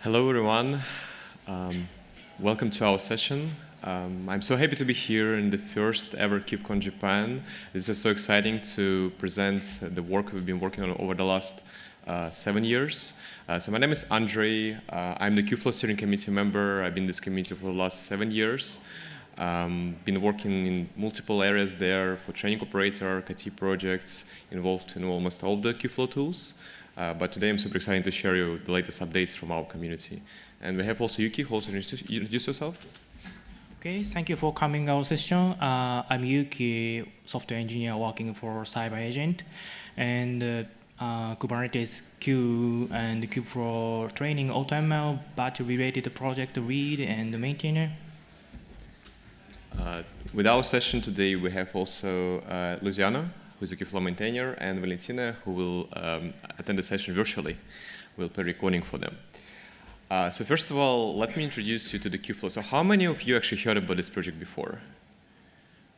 Hello, everyone. Welcome to our session. I'm so happy to be here in the first ever KubeCon Japan. This is so exciting to present the work we've been working on over the last 7 years. So my name is Andrey. I'm the Kubeflow steering committee member. I've been in this committee for the last 7 years. Been working in multiple areas there for training operator, KT projects, involved in almost all the Kubeflow tools. But today I'm super excited to share you the latest updates from our community. And we have also Yuki, who also introduce yourself. Okay, thank you for coming to our session. I'm Yuki, software engineer working for CyberAgent, and Kubernetes Q and Kubeflow training AutoML, but related project lead and maintainer. With our session today, we have also Luciano, who's a Kubeflow maintainer, and Valentina, who will attend the session virtually. We'll be recording for them. So first of all, let me introduce you to the Kubeflow. So how many of you actually heard about this project before?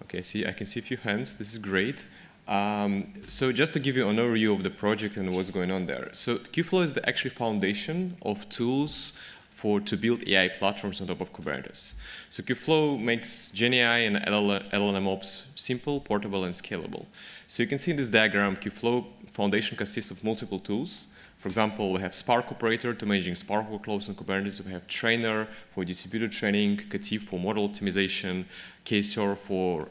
Okay, I can see a few hands. This is great. So just to give you an overview of the project and what's going on there. So Kubeflow is the actual foundation of tools to build AI platforms on top of Kubernetes. So Kubeflow makes GenAI and LLMOps simple, portable, and scalable. So you can see in this diagram, Kubeflow foundation consists of multiple tools. For example, we have Spark operator to managing Spark workloads on Kubernetes. We have Trainer for distributed training, KT for model optimization, KSOR for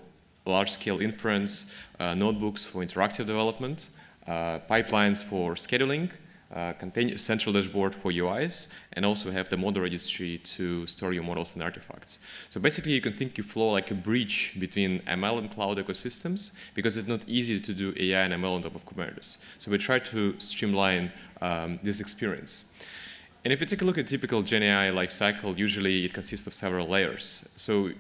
large-scale inference, notebooks for interactive development, pipelines for scheduling, central dashboard for UIs, and also have the model registry to store your models and artifacts. So basically, you can think Kubeflow like a bridge between ML and cloud ecosystems, because it's not easy to do AI and ML on top of Kubernetes. So we try to streamline this experience. And if you take a look at typical GenAI lifecycle, usually it consists of several layers. So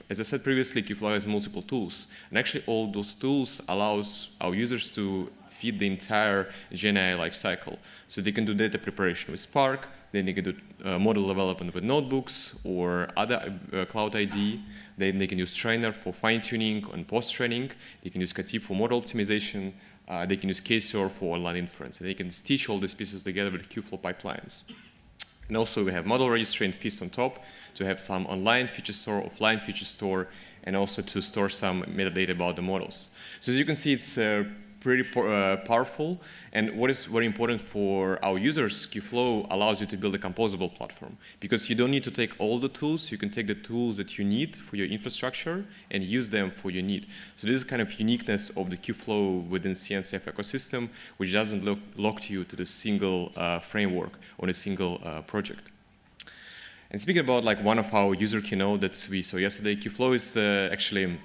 as I said previously, Kubeflow has multiple tools, and actually all those tools allows our users to feed the entire GenAI lifecycle. So they can do data preparation with Spark, then they can do model development with notebooks or other Cloud ID. Then they can use Trainer for fine-tuning and post-training. They can use KT for model optimization. They can use KSOR for online inference. And they can stitch all these pieces together with Kubeflow pipelines. And also we have model registry and feeds on top to have some online feature store, offline feature store, and also to store some metadata about the models. So as you can see, it's pretty powerful, and what is very important for our users, Kubeflow allows you to build a composable platform, because you don't need to take all the tools. You can take the tools that you need for your infrastructure and use them for your need. So this is kind of uniqueness of the Kubeflow within CNCF ecosystem, which doesn't lock you to the single framework or a single project. And speaking about like one of our user keynote that we saw yesterday, Kubeflow is actually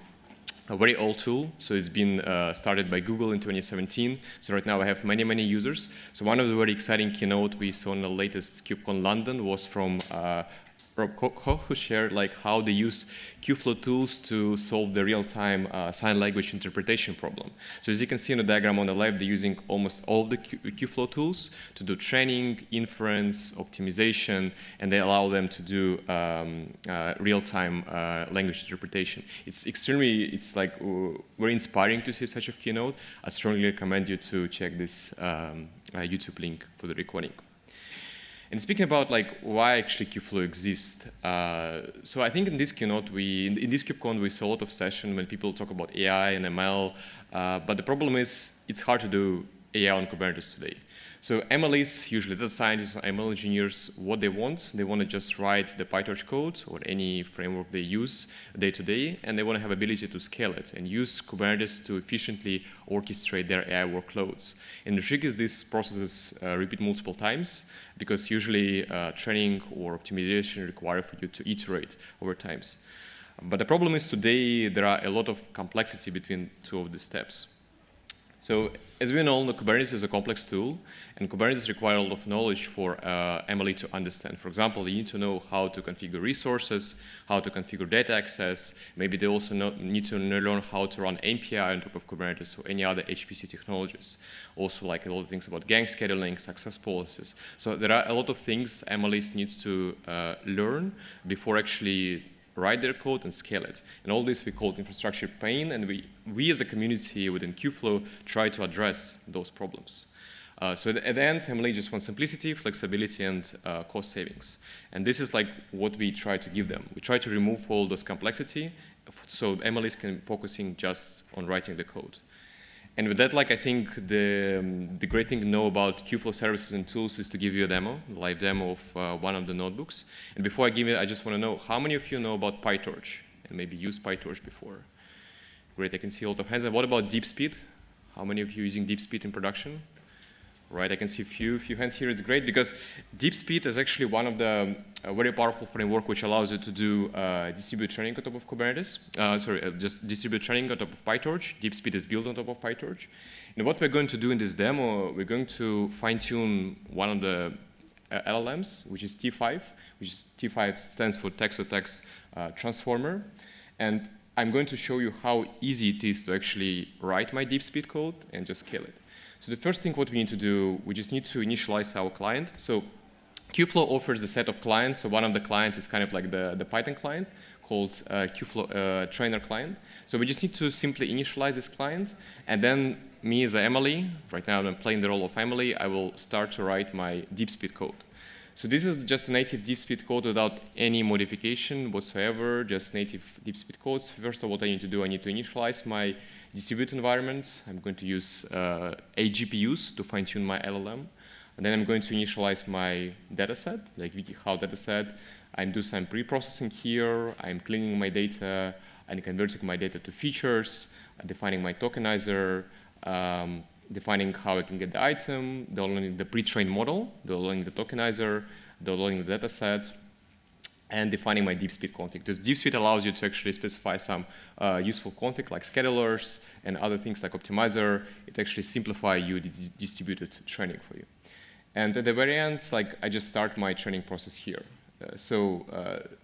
a very old tool. So it's been started by Google in 2017. So right now I have many, many users. So one of the very exciting keynote we saw in the latest KubeCon London was from Rob Koch, who shared like how they use Kubeflow tools to solve the real-time sign language interpretation problem. So as you can see in the diagram on the left, they're using almost all of the Kubeflow tools to do training, inference, optimization, and they allow them to do real-time language interpretation. It's like very inspiring to see such a keynote. I strongly recommend you to check this YouTube link for the recording. And speaking about like why actually Kubeflow exists, so I think in this keynote, in this KubeCon, we saw a lot of sessions when people talk about AI and ML, but the problem is it's hard to do AI on Kubernetes today. So MLs, usually data scientists or ML engineers, what they want to just write the PyTorch code or any framework they use day to day, and they want to have ability to scale it and use Kubernetes to efficiently orchestrate their AI workloads. And the trick is these processes repeat multiple times, because usually training or optimization require for you to iterate over times. But the problem is today there are a lot of complexity between two of the steps. So as we all know, Kubernetes is a complex tool, and Kubernetes requires a lot of knowledge for MLE to understand. For example, you need to know how to configure resources, how to configure data access. Maybe they also need to learn how to run API on top of Kubernetes or any other HPC technologies. Also, like a lot of things about gang scheduling, success policies. So there are a lot of things MLEs need to learn before actually write their code and scale it. And all this we call infrastructure pain, and we as a community within Kubeflow try to address those problems. So at the end, MLE just wants simplicity, flexibility, and cost savings. And this is like what we try to give them. We try to remove all those complexity, so MLEs can focusing just on writing the code. And with that, like I think the great thing to know about Kubeflow services and tools is to give you a demo, a live demo of one of the notebooks. And before I give it, I just want to know how many of you know about PyTorch and maybe used PyTorch before? Great, I can see a lot of hands. And what about DeepSpeed? How many of you using DeepSpeed in production? Right, I can see a few hands here. It's great because DeepSpeed is actually one of the very powerful framework which allows you to do distributed training on top of Kubernetes. Just distributed training on top of PyTorch. DeepSpeed is built on top of PyTorch. And what we're going to do in this demo, we're going to fine-tune one of the LLMs, which is T5, which is T5 stands for text-to-text transformer. And I'm going to show you how easy it is to actually write my DeepSpeed code and just scale it. So the first thing what we need to do, we just need to initialize our client. So Kubeflow offers a set of clients. So one of the clients is kind of like the Python client called Kubeflow trainer client. So we just need to simply initialize this client. And then me as an MLE, right now I'm playing the role of MLE, I will start to write my DeepSpeed code. So this is just a native DeepSpeed code without any modification whatsoever, just native DeepSpeed codes. First of all, what I need to do, I need to initialize my distributed environment. I'm going to use 8 GPUs to fine-tune my LLM. And then I'm going to initialize my dataset, like WikiHow dataset. I'm doing some pre-processing here. I'm cleaning my data. I'm converting my data to features, defining my tokenizer, defining how I can get the item, downloading the pre-trained model, downloading the tokenizer, downloading the dataset, and defining my DeepSpeed config. The DeepSpeed allows you to actually specify some useful config like schedulers and other things like optimizer. It actually simplifies you the distributed training for you. And at the very end, like I just start my training process here.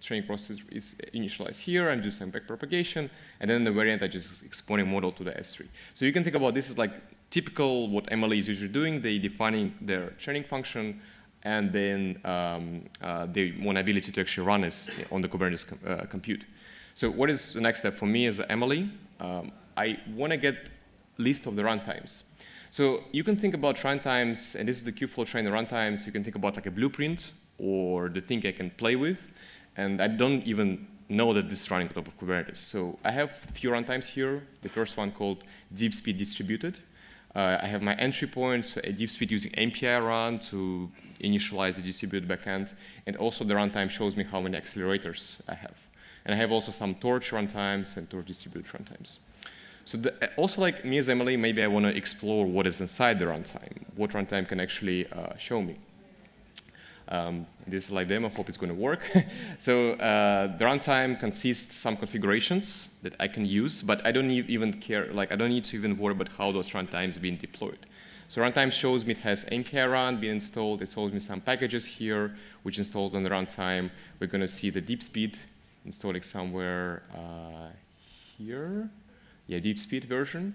Training process is initialized here and do some backpropagation, and then in the very end I just export a model to the S3. So you can think about this as like typical what MLE is usually doing. They defining their training function, and then they want ability to actually run this on the Kubernetes compute. So what is the next step for me as MLE? I want to get list of the runtimes. So you can think about runtimes, and this is the Kubeflow trainer runtimes. You can think about like a blueprint or the thing I can play with, and I don't even know that this is running on top of Kubernetes. So I have a few runtimes here. The first one called DeepSpeed Distributed. I have my entry point, so a DeepSpeed using MPI run to initialize the distributed backend, and also the runtime shows me how many accelerators I have. And I have also some Torch runtimes and Torch distributed runtimes. So also like me as MLE, maybe I want to explore what is inside the runtime, what runtime can actually show me. This is like demo, hope it's going to work. So the runtime consists some configurations that I can use, but I don't even care, like I don't need to even worry about how those runtimes being deployed. So runtime shows me it has MPI run being installed. It shows me some packages here, which installed on the runtime. We're going to see the DeepSpeed installing somewhere here. Yeah, DeepSpeed version.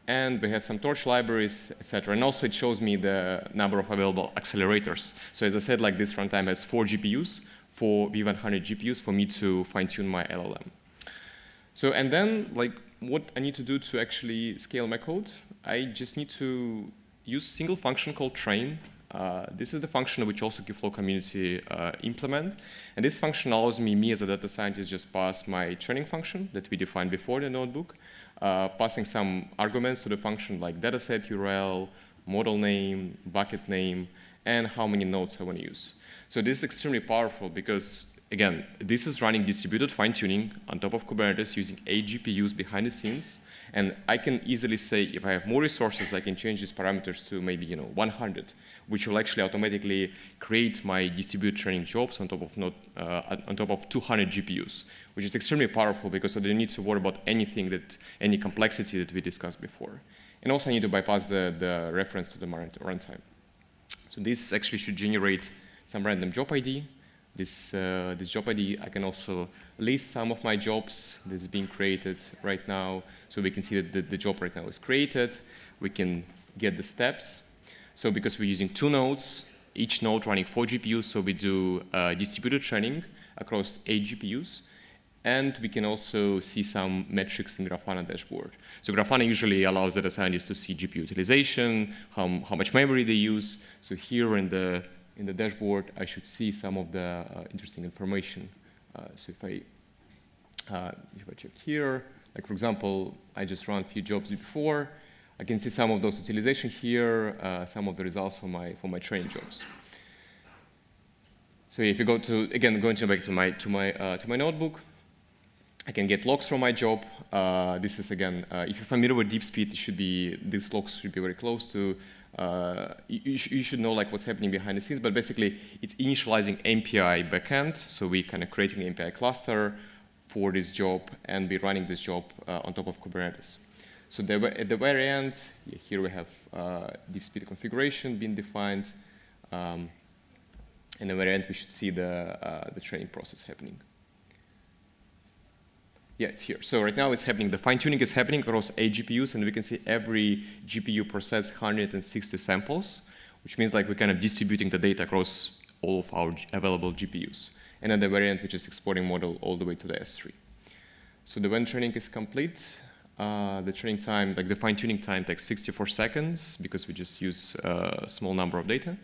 And we have some Torch libraries, etc. And also it shows me the number of available accelerators. So as I said, like this runtime has 4 GPUs, 4 V100 GPUs for me to fine-tune my LLM. So and then like what I need to do to actually scale my code, I just need to use a single function called train. This is the function which also Kubeflow community implement. And this function allows me as a data scientist, just pass my training function that we defined before in the notebook, passing some arguments to the function like dataset URL, model name, bucket name, and how many nodes I want to use. So this is extremely powerful because, again, this is running distributed fine-tuning on top of Kubernetes using 8 GPUs behind the scenes. And I can easily say, if I have more resources, I can change these parameters to maybe 100, which will actually automatically create my distributed training jobs on top of 200 GPUs, which is extremely powerful because I don't need to worry about any complexity that we discussed before. And also I need to bypass the reference to the runtime. So this actually should generate some random job ID. This job ID, I can also list some of my jobs that's being created right now. So we can see that the job right now is created. We can get the steps. So because we're using 2 nodes, each node running 4 GPUs, so we do distributed training across 8 GPUs. And we can also see some metrics in Grafana dashboard. So Grafana usually allows data scientists to see GPU utilization, how much memory they use. So here in the dashboard, I should see some of the interesting information. So if I check here, like for example, I just ran a few jobs before, I can see some of those utilization here, some of the results for my training jobs. So if you go to, again, going back to my notebook, I can get logs from my job. This is, again, if you're familiar with deep speed, these logs should be very close to, you should know like what's happening behind the scenes, but basically it's initializing MPI backend. So we kind of creating an MPI cluster for this job and be running this job on top of Kubernetes. So at the very end, here we have deep speed configuration being defined. In the very end, we should see the training process happening. Yeah, it's here. So right now it's happening. The fine-tuning is happening across 8 GPUs, and we can see every GPU processes 160 samples, which means like we're kind of distributing the data across all of our available GPUs. And at the very end, we're just exporting model all the way to the S3. So when training is complete, the training time, like the fine-tuning time, takes 64 seconds because we just use a small number of data.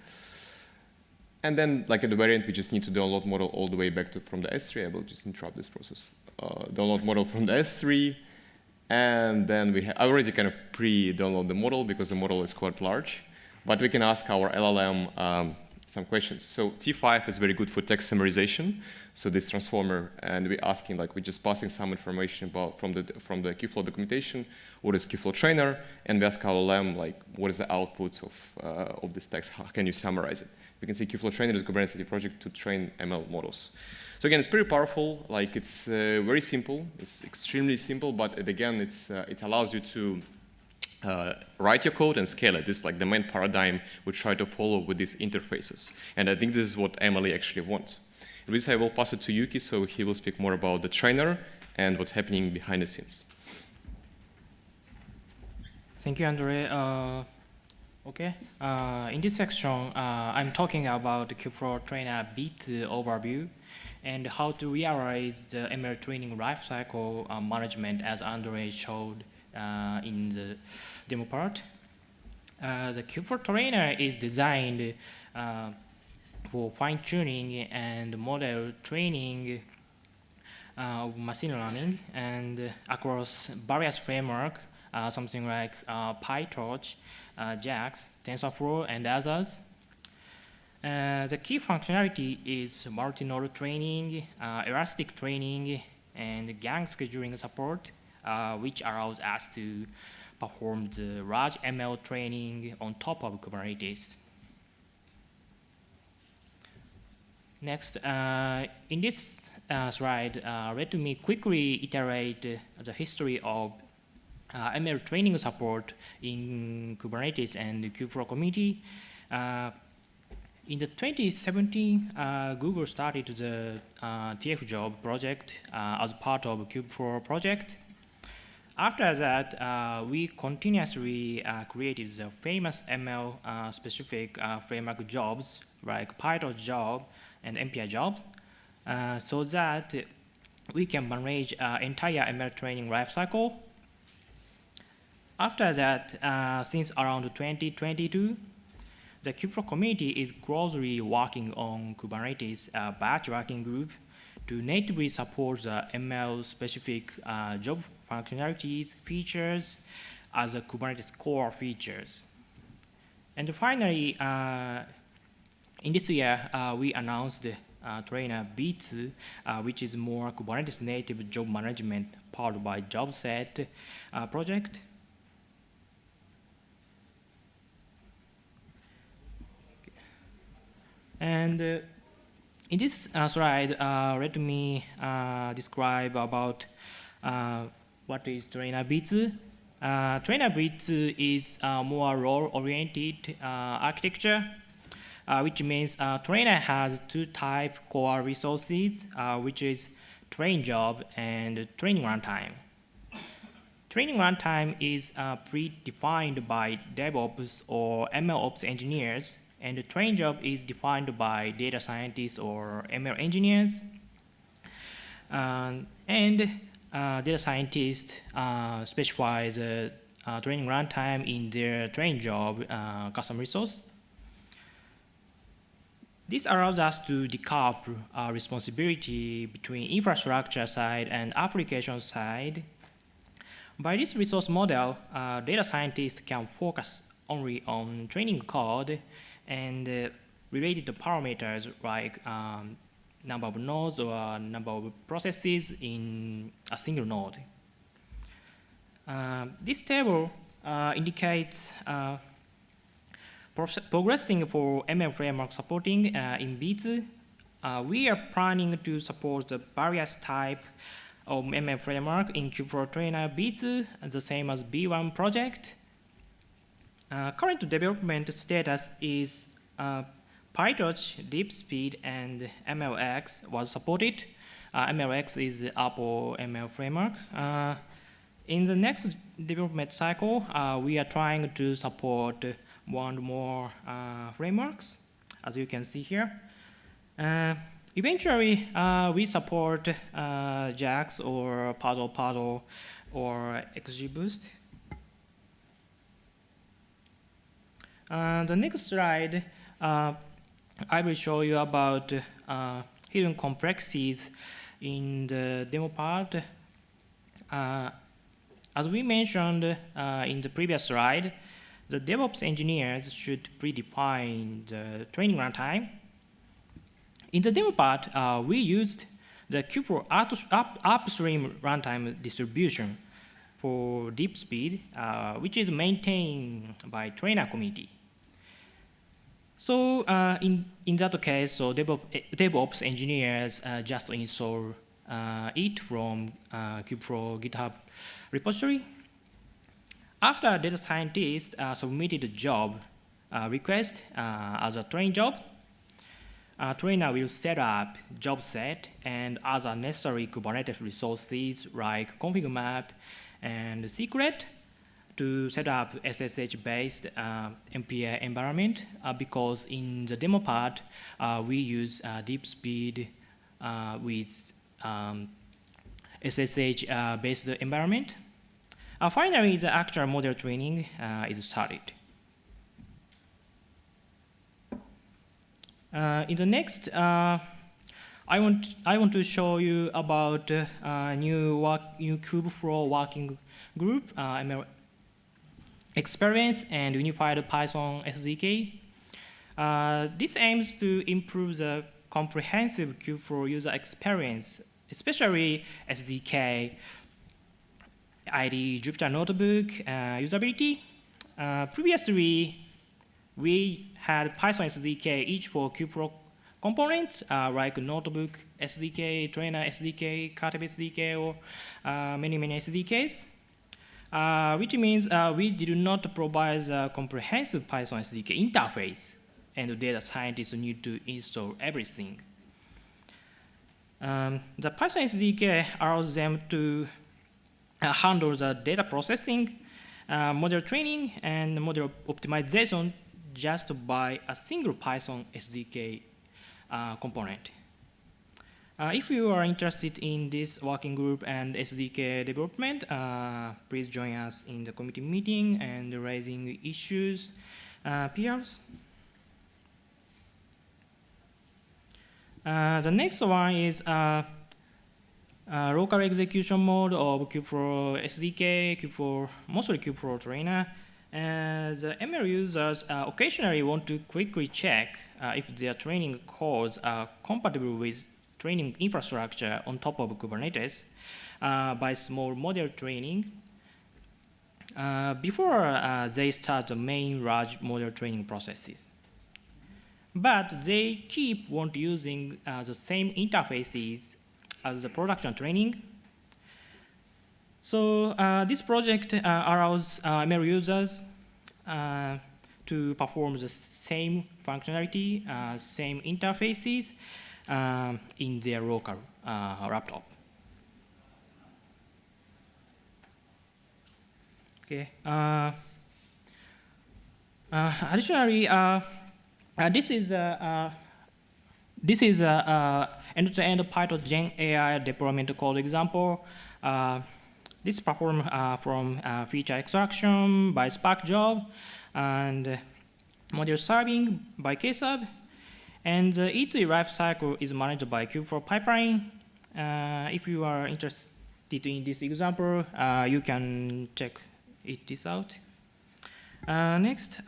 And then, like at the very end, we just need to download model all the way back from the S3. I will just interrupt this process. Download model from the S3, and then I already kind of pre-download the model because the model is quite large. But we can ask our LLM some questions. So T5 is very good for text summarization. So this transformer, and we're asking, like, we're just passing some information about from the Kubeflow documentation, what is Kubeflow trainer, and we ask our LLM, like, what is the output of this text? How can you summarize it? We can see Kubeflow trainer is a Kubernetes project to train ML models. So again, it's pretty powerful. Like, it's very simple. It's extremely simple, but again, it allows you to write your code and scale it. This is like the main paradigm we try to follow with these interfaces. And I think this is what MLE actually wants. With this, I will pass it to Yuki, so he will speak more about the trainer and what's happening behind the scenes. Thank you, Andrey. Okay. In this section, I'm talking about the Kubeflow trainer bit overview and how to realize the ML training lifecycle management as Andrey showed in the demo part. The Kubeflow trainer is designed for fine-tuning and model training of machine learning and across various frameworks, something like PyTorch, JAX, TensorFlow, and others. The key functionality is multi-node training, elastic training, and gang scheduling support, which allows us to perform the large ML training on top of Kubernetes. Next, in this slide, let me quickly iterate the history of ML training support in Kubernetes and the Kubeflow community. In the 2017, Google started the TF job project as part of Kubeflow project. After that, we continuously created the famous ML specific framework jobs like PyTorch job and MPI jobs so that we can manage entire ML training lifecycle. After that, since around 2022, the Kubeflow community is closely working on Kubernetes batch working group to natively support the ML-specific job functionalities features as a Kubernetes core features. And finally, in this year, we announced the trainer B2, which is more Kubernetes native job management powered by JobSet project. And in this slide, let me describe about what is trainer B2. Trainer B2 is a more role-oriented architecture, which means trainer has two type core resources, which is train job and training runtime. Training runtime is predefined by DevOps or MLOps engineers, and the train job is defined by data scientists or ML engineers. And data scientists specify the training runtime in their training job custom resource. This allows us to decouple responsibility between infrastructure side and application side. By this resource model, data scientists can focus only on training code and related parameters like number of nodes or number of processes in a single node. This table indicates progressing for ML framework supporting in bits. We are planning to support the various type of ML framework in Kubeflow trainer bits, the same as B1 project. Current development status is PyTorch, DeepSpeed, and MLX was supported. MLX is the Apple ML framework. In the next development cycle, we are trying to support one more frameworks, as you can see here. Eventually, we support JAX or Paddle or XGBoost. The next slide, I will show you about hidden complexities in the demo part. As we mentioned in the previous slide, the DevOps engineers should predefine the training runtime. In the demo part, we used the Kubeflow upstream runtime distribution for DeepSpeed, which is maintained by trainer community. So in that case, so DevOps engineers just install it from Kubeflow GitHub repository. After data scientists submitted a job request as a train job, trainer will set up job set and other necessary Kubernetes resources like config map and secret to set up SSH-based MPA environment because in the demo part, we use DeepSpeed with SSH-based environment. Finally, the actual model training is started. In the next, I want to show you about new Kubeflow working group, experience and unified Python SDK. This aims to improve the comprehensive Kubeflow user experience, especially SDK, ID, Jupyter Notebook, usability. Previously, we had Python SDK each for Kubeflow components like Notebook SDK, Trainer SDK, Katabe SDK, or many SDKs. Which means we did not provide a comprehensive Python SDK interface, and data scientists need to install everything. The Python SDK allows them to handle the data processing, model training, and model optimization just by a single Python SDK component. If you are interested in this working group and SDK development, please join us in the committee meeting and raising issues, PRs. The next one is local execution mode of Kubeflow SDK, mostly Kubeflow trainer. The ML users occasionally want to quickly check if their training codes are compatible with training infrastructure on top of Kubernetes by small model training before they start the main large model training processes. But they keep using the same interfaces as the production training. So this project allows ML users to perform the same functionality, same interfaces in their local laptop. Okay. Additionally, this is this is a end-to-end Python GenAI deployment code example. This performs from feature extraction by Spark job and module serving by KSub. And the E2E lifecycle is managed by Kubeflow pipeline. If you are interested in this example, you can check this out. Next,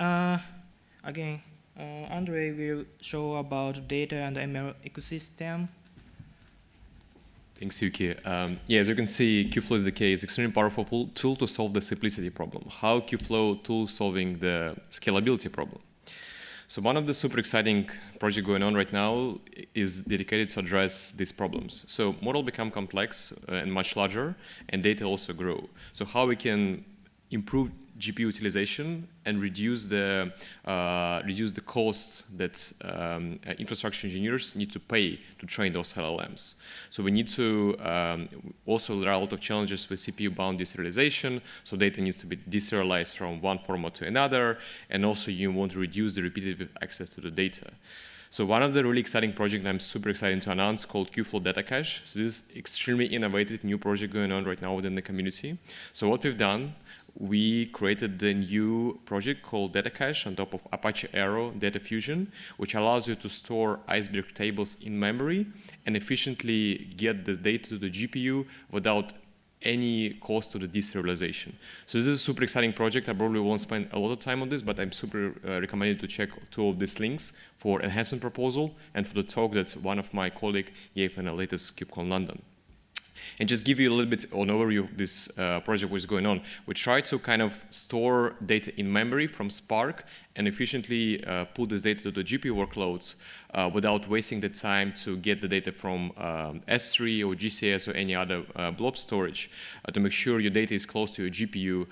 again, Andrey will show about data and ML ecosystem. Thanks, Yuki. Yeah, as you can see, Kubeflow SDK is an extremely powerful tool to solve the simplicity problem. How Kubeflow tool solving the scalability problem? So one of the super exciting projects going on right now is dedicated to address these problems. So model become complex and much larger, and data also grow. So how we can improve GPU utilization and reduce the costs that infrastructure engineers need to pay to train those LLMs. So we need to also, there are a lot of challenges with CPU-bound deserialization. So data needs to be deserialized from one format to another, and also you want to reduce the repetitive access to the data. So one of the really exciting projects I'm super excited to announce called Kubeflow Data Cache. So this is extremely innovative new project going on right now within the community. So what we've done, we created the new project called Data Cache on top of Apache Arrow Data Fusion, which allows you to store Iceberg tables in memory and efficiently get the data to the GPU without any cost to the deserialization. So this is a super exciting project. I probably won't spend a lot of time on this, but I'm super recommended to check two of these links for enhancement proposal and for the talk that one of my colleagues gave in the latest KubeCon London. And just give you a little bit of an overview of this project, which is going on. We try to kind of store data in memory from Spark and efficiently put this data to the GPU workloads without wasting the time to get the data from S3 or GCS or any other blob storage to make sure your data is close to your GPU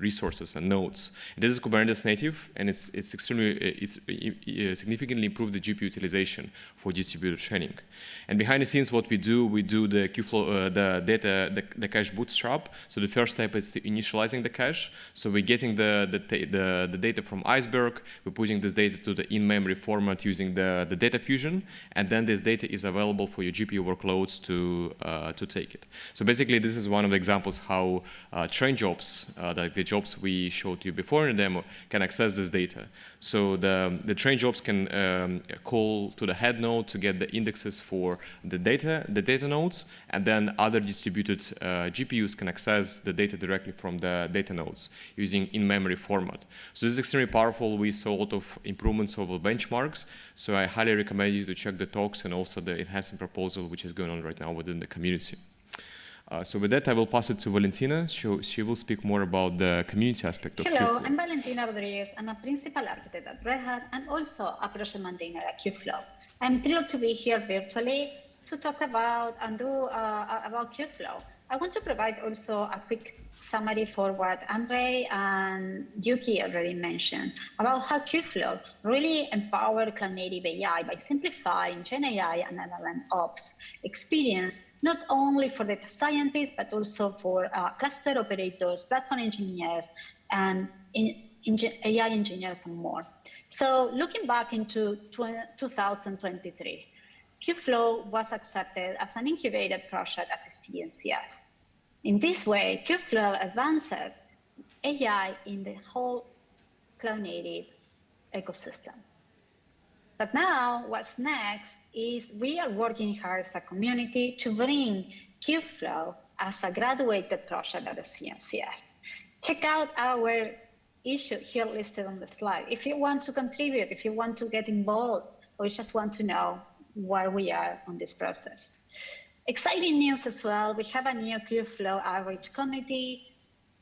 resources and nodes. This is Kubernetes native, and it's significantly improved the GPU utilization for distributed training. And behind the scenes, what we do the Kubeflow, the cache bootstrap. So the first step is to initializing the cache. So we're getting the data from Iceberg. We're putting this data to the in-memory format using the data fusion, and then this data is available for your GPU workloads to take it. So basically, this is one of the examples how train jobs, like the jobs we showed you before in the demo, can access this data. So the train jobs can call to the head node to get the indexes for the data nodes, and then other distributed GPUs can access the data directly from the data nodes using in-memory format. So this is extremely powerful. We saw a lot of improvements over benchmarks. So I highly recommend you to check the talks and also the enhancement proposal which is going on right now within the community. So with that, I will pass it to Valentina. She will speak more about the community aspect of Kubeflow. Hello, I'm Valentina Rodriguez. I'm a principal architect at Red Hat and also a project maintainer at Kubeflow. I'm thrilled to be here virtually to talk about and do about Kubeflow. I want to provide also a quick summary for what Andrey and Yuki already mentioned about how Kubeflow really empowered cloud-native AI by simplifying GenAI and LLMOps experience, not only for data scientists, but also for cluster operators, platform engineers, and AI engineers and more. So looking back into 2023, Kubeflow was accepted as an incubated project at the CNCF. In this way, Kubeflow advanced AI in the whole cloud-native ecosystem. But now, what's next is we are working hard as a community to bring Kubeflow as a graduated project at the CNCF. Check out our issue here listed on the slide. If you want to contribute, if you want to get involved, or you just want to know where we are on this process. Exciting news as well. We have a new Kubeflow outreach committee.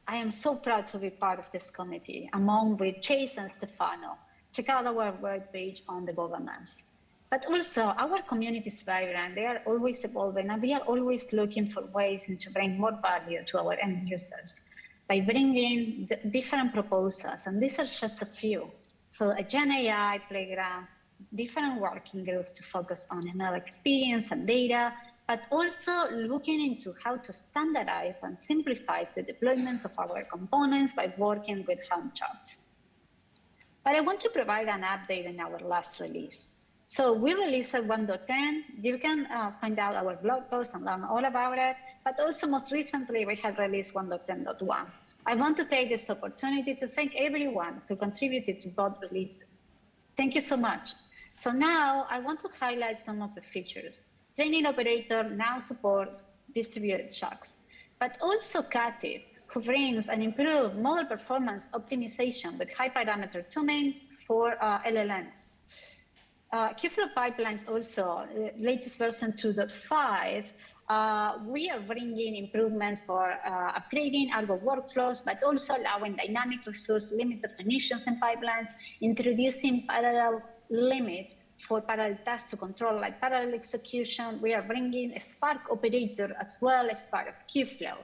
I am so proud to be part of this committee, along with Chase and Stefano. Check out our webpage on the governance. But also, our community is vibrant. They are always evolving, and we are always looking for ways to bring more value to our end users by bringing different proposals, and these are just a few. So a GenAI playground, different working groups to focus on ML experience and data, but also looking into how to standardize and simplify the deployments of our components by working with Helm charts. But I want to provide an update on our last release. So we released 1.10. You can find out our blog post and learn all about it. But also most recently, we have released 1.10.1. I want to take this opportunity to thank everyone who contributed to both releases. Thank you so much. So now I want to highlight some of the features. Training operator now supports distributed shocks, but also Katif, who brings an improved model performance optimization with high parameter tuning for LLMs. Kubeflow pipelines also, latest version 2.5, we are bringing improvements for upgrading algo workflows, but also allowing dynamic resource limit definitions in pipelines, introducing parallel limit for parallel tasks to control, like parallel execution. We are bringing a Spark operator as well as part of Kubeflow.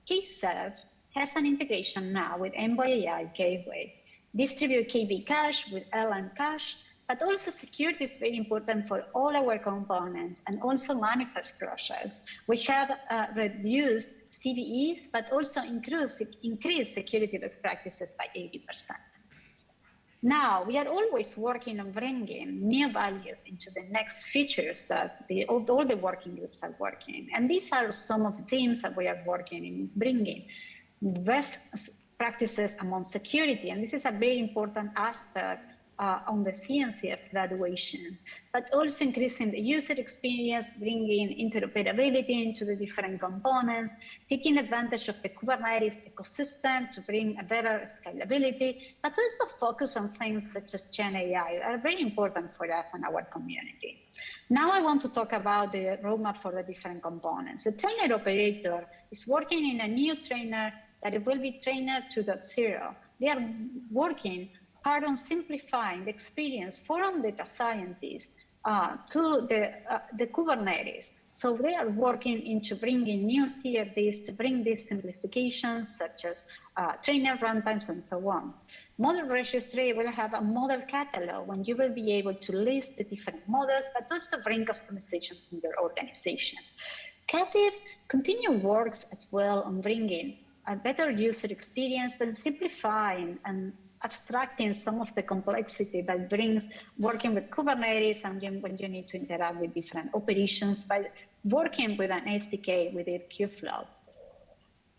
KServe has an integration now with Envoy AI Gateway, distribute KB cache with LM cache, but also security is very important for all our components and also manifest projects. We have reduced CVEs, but also increased security best practices by 80%. Now, we are always working on bringing new values into the next features that all the working groups are working. And these are some of the themes that we are working in bringing best practices among security. And this is a very important aspect on the CNCF graduation, but also increasing the user experience, bringing interoperability into the different components, taking advantage of the Kubernetes ecosystem to bring a better scalability, but also focus on things such as GenAI that are very important for us and our community. Now I want to talk about the roadmap for the different components. The trainer operator is working in a new trainer that it will be trainer 2.0. They are working hard on simplifying the experience from data scientists to the Kubernetes. So they are working into bringing new CRDs to bring these simplifications, such as trainer runtimes and so on. Model registry will have a model catalog when you will be able to list the different models, but also bring customizations in your organization. Katif continue works as well on bringing a better user experience, but simplifying and abstracting some of the complexity that brings working with Kubernetes and when you need to interact with different operations by working with an SDK within Kubeflow.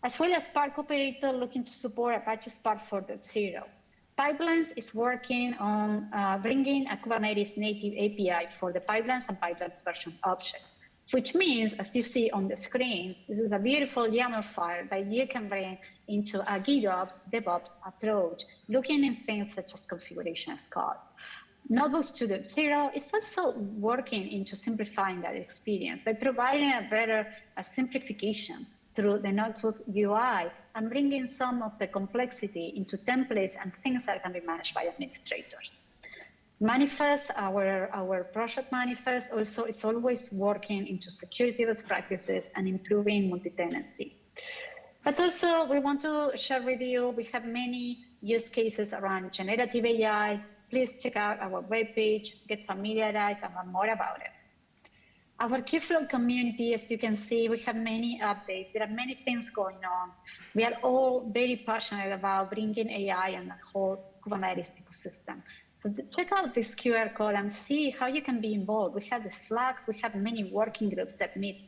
As well as Spark operator looking to support Apache Spark 4.0. Pipelines is working on bringing a Kubernetes native API for the pipelines and pipelines version objects, which means, as you see on the screen, this is a beautiful YAML file that you can bring into a GitOps, DevOps approach, looking in things such as configuration as code. Notebooks 2.0 is also working into simplifying that experience by providing a better simplification through the Notebooks UI and bringing some of the complexity into templates and things that can be managed by administrators. Manifest, our project manifest also is always working into security best practices and improving multi-tenancy. But also we want to share with you, we have many use cases around generative AI. Please check out our webpage, get familiarized and learn more about it. Our Kubeflow community, as you can see, we have many updates. There are many things going on. We are all very passionate about bringing AI and the whole Kubernetes ecosystem. So check out this QR code and see how you can be involved. We have the Slacks, we have many working groups that meet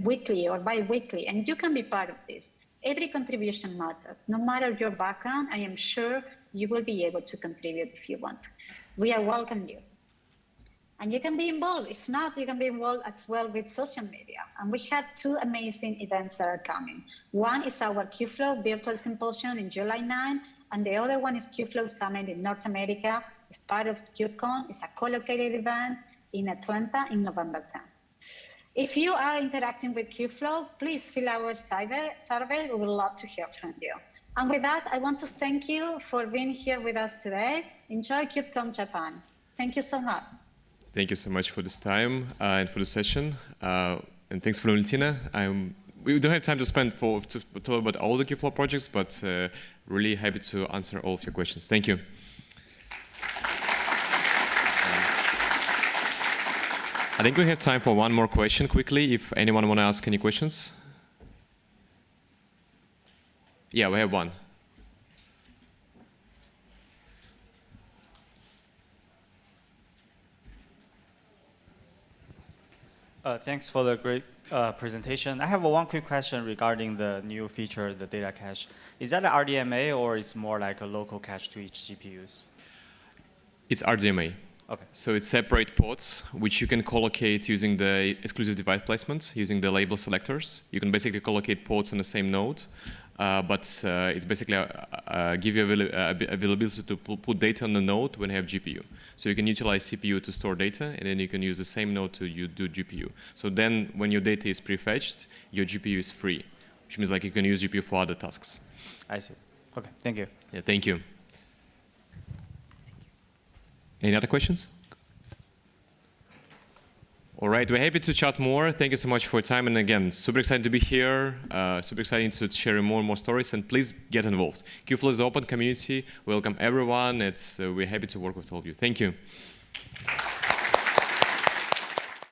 weekly or bi-weekly, and you can be part of this. Every contribution matters. No matter your background, I am sure you will be able to contribute if you want. We are welcoming you. And you can be involved. If not, you can be involved as well with social media. And we have two amazing events that are coming. One is our Kubeflow Virtual Symposium in July 9, and the other one is Kubeflow Summit in North America. It's part of KubeCon. It's a co-located event in Atlanta in November 10. If you are interacting with Kubeflow, please fill our survey. We would love to hear from you. And with that, I want to thank you for being here with us today. Enjoy KubeCon Japan. Thank you so much. Thank you so much for this time and for the session. And thanks for Valentina. We don't have time to spend to talk about all the Kubeflow projects, but really happy to answer all of your questions. Thank you. I think we have time for one more question quickly, if anyone want to ask any questions. Yeah, we have one. Thanks for the great presentation. I have one quick question regarding the new feature, the data cache. Is that an RDMA or is more like a local cache to each GPUs? It's RDMA. Okay. So it's separate pods, which you can collocate using the exclusive device placement, using the label selectors. You can basically collocate pods on the same node, but it's basically give you availability to put data on the node when you have GPU. So you can utilize CPU to store data, and then you can use the same node to do GPU. So then when your data is prefetched, your GPU is free, which means like you can use GPU for other tasks. I see. Okay, thank you. Yeah, thank you. Any other questions? All right, we're happy to chat more. Thank you so much for your time. And again, super excited to be here. Super excited to share more and more stories. And please get involved. Kubeflow is an open community. Welcome everyone. We're happy to work with all of you. Thank you.